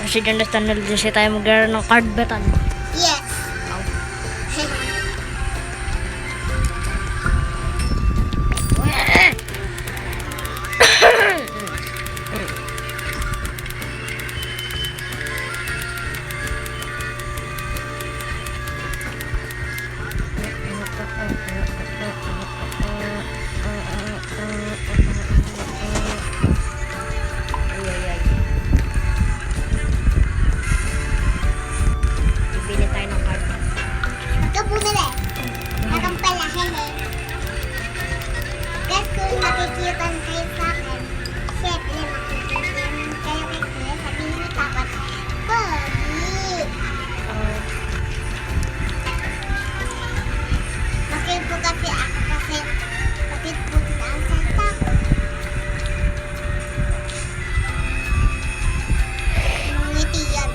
Kasi dyan na tunnel kasi tayo maglaro ng card battle. Yes. Bibili tayo ng card. Ikaw bumili. Akong pala, hehe. Guys, kung nakikitan kayo sa akin, syempre makikitan kayo kay Kuya. Sabihin niyo dapat, Pogi. Bakit po kasi ako kasi bakit po sa ang salta ko? Ngiti yan.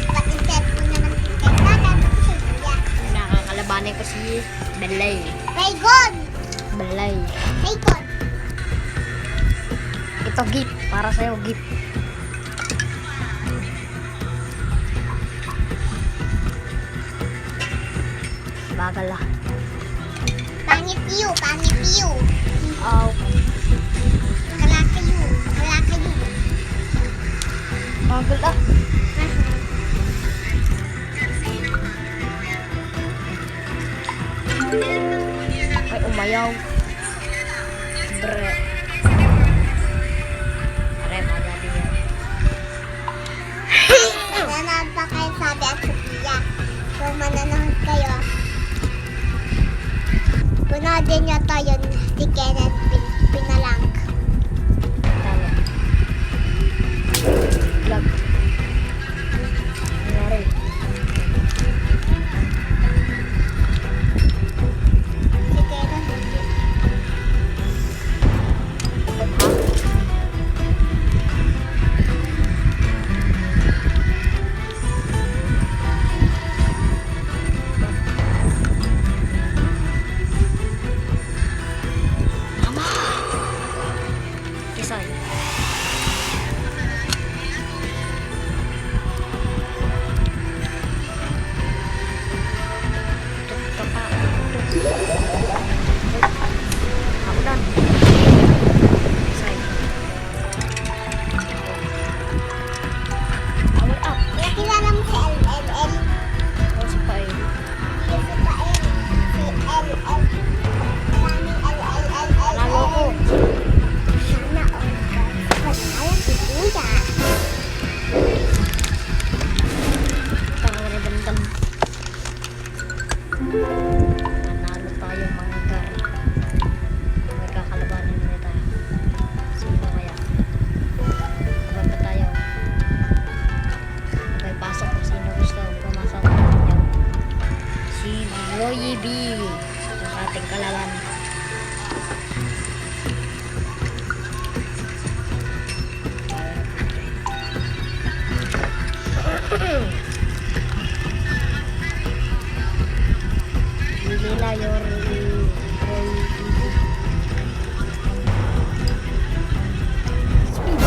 Ba't yung cellphone naman kay Tata? Ba't siya kuya? Nakakalabanin ko si Belay. Raygon! Belay. Raygon! Ito gift. Para sa'yo gift. Bagal ah. Pangit you, pangit you. Oh. Kala kayo, kala kayo. Bagal ah. Ay, umayaw. Bre. Aray, magabi yan. Nanonood pa kayo sabi at Sophia. Kung manonood kayo, punoodin nyo to yun si Kenneth Pinalang. Tama. Vlog. Nangyari. Si Kenneth. Kisay. Ako dan. Kisay. Power up. Nakilala mo si LLL? O si Pai. Hindi si Pael. Si LL. Maraming LLL. Nalo ko. Sana all. Pangalan si Kuya. Parang redamdam. Nanalo tayo mga gar. May kakalabanin na tayo. Sino kaya? Sabay pa tayo. Sabay pasok kung sino gusto pumasok. Yan. Si Roy B. Ang ating kalaban. Lila your Roy B. Speed.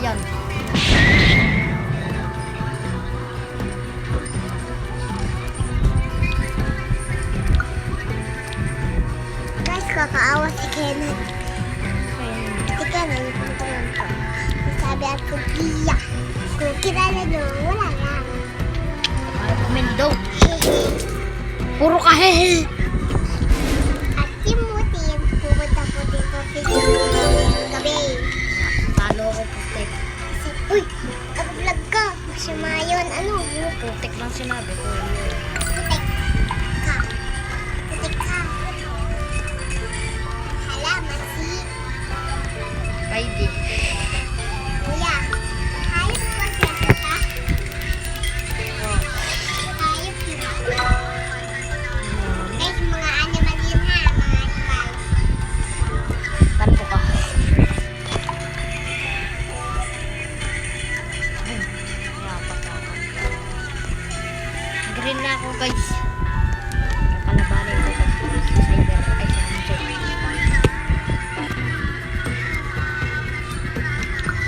yan. Guys, kakaawa si Kenan. Si Kenan, yung pantalon ko. Sabi at kukiya. Kung kilala nyo, wala lang. Ayaw kumindi daw. Puro kahehe. At si Mutin, pupunta po dito sa gabi. Talo ako putik. Kasi, uy, nag-vlog ka. Masama yun, ano? Putik lang sinabi ko. Putik ka. Putik ka. Hala, masi. Kaidi. Kuya, hayop ba siya ka? Oh. Hayop siya. Guys, mga animal yun ha, mga animal. Tanto ka. Green na ako guys. Kakalabanin ko sa cyber ay sa handset.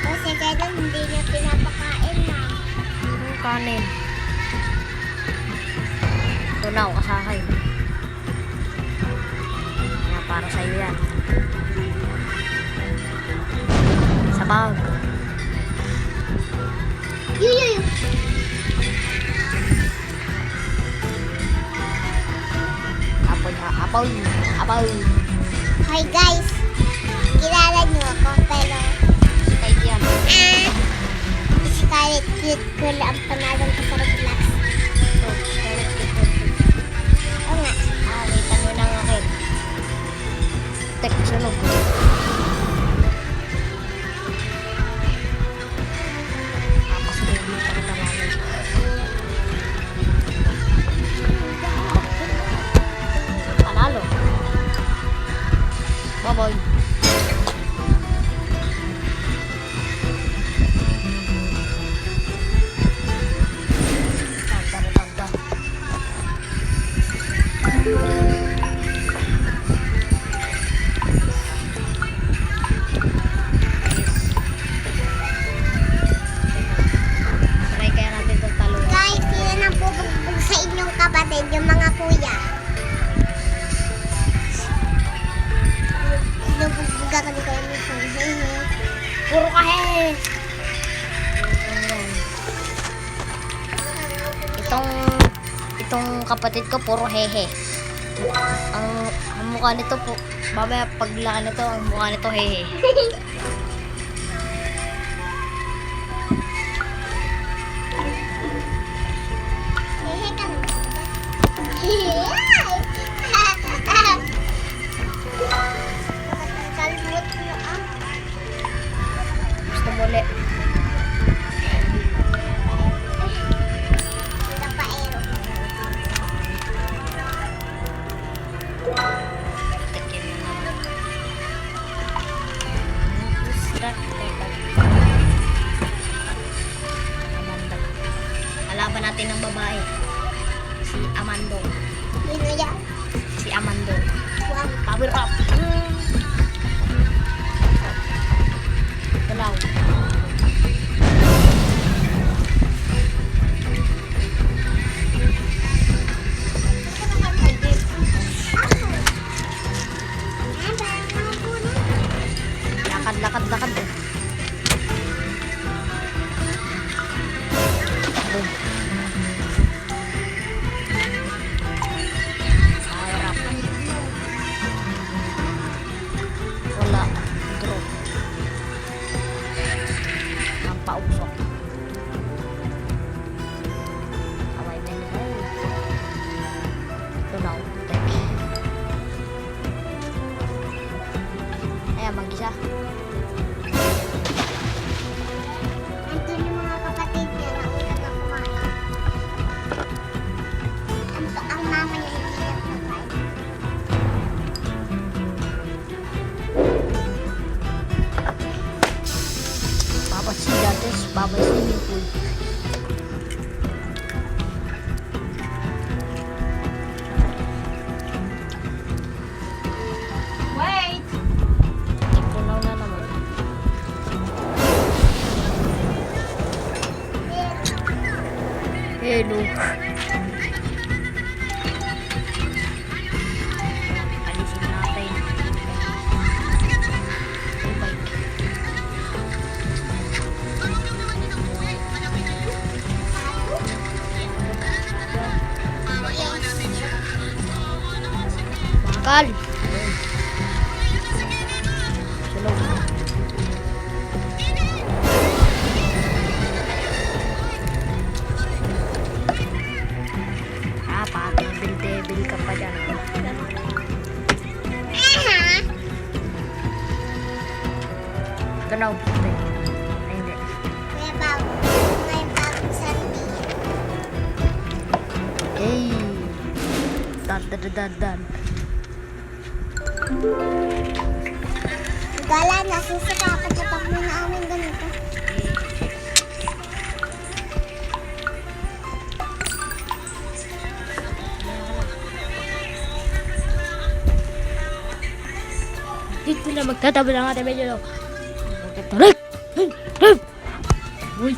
Kasi kaya hindi niya pinapakain na. Yung kanin. Ito na ako sa akin. Yan, para sa'yo yan. Sa bag. Yuyu! Apoy ha. Apoy. Apoy. Hi guys! Kilala niyo ako pero Kahit yan. Scarlet cute cool ang pangalan ko sa Roblox. Ito. Carrot cake. Oo nga. Kita nyo ng akin. Tek, sunog. Tapos may dito ka namin. Panalo. Bye-bye. Tanda. Try kaya natin itong talo. Guys, sino nang bubugbog sa inyong kapatid, yung mga kuya? Sinubugbuga kami kayo minsan. Puro kahe! Itong kapatid ko puro hehe. Ang mukha nito po, mamaya paglaki nito, ang mukha nito hehe. Hehe kami. Kalbot mo ah. Gusto mo ulit. Tapaero. Tikin mo naman. Who's that? Amanda. Alaban natin ng babae. Si Amando. Sino yan? Si Amando. Wow. Power up! Galaw. Lakad. Boom. Power up. Wala. Draw. Ang pausok. Away na nila. Ito na. Ayan, mag-isa. Andun yung mga kapatid niya na una na kumain. Ang mama niya hindi na kumain. Babad si Dantes, babad swimming pool. Wait! Tunaw na naman. Medyo alisin natin. Bakal. Sunog. Devil ka pa dyan. Ito na. Ay, hindi. May bagong sarili. Hey! Dan. Gala, nasisikapan sa takbo namin ganito. Dito na magtatabi ng ating medyo. Uy!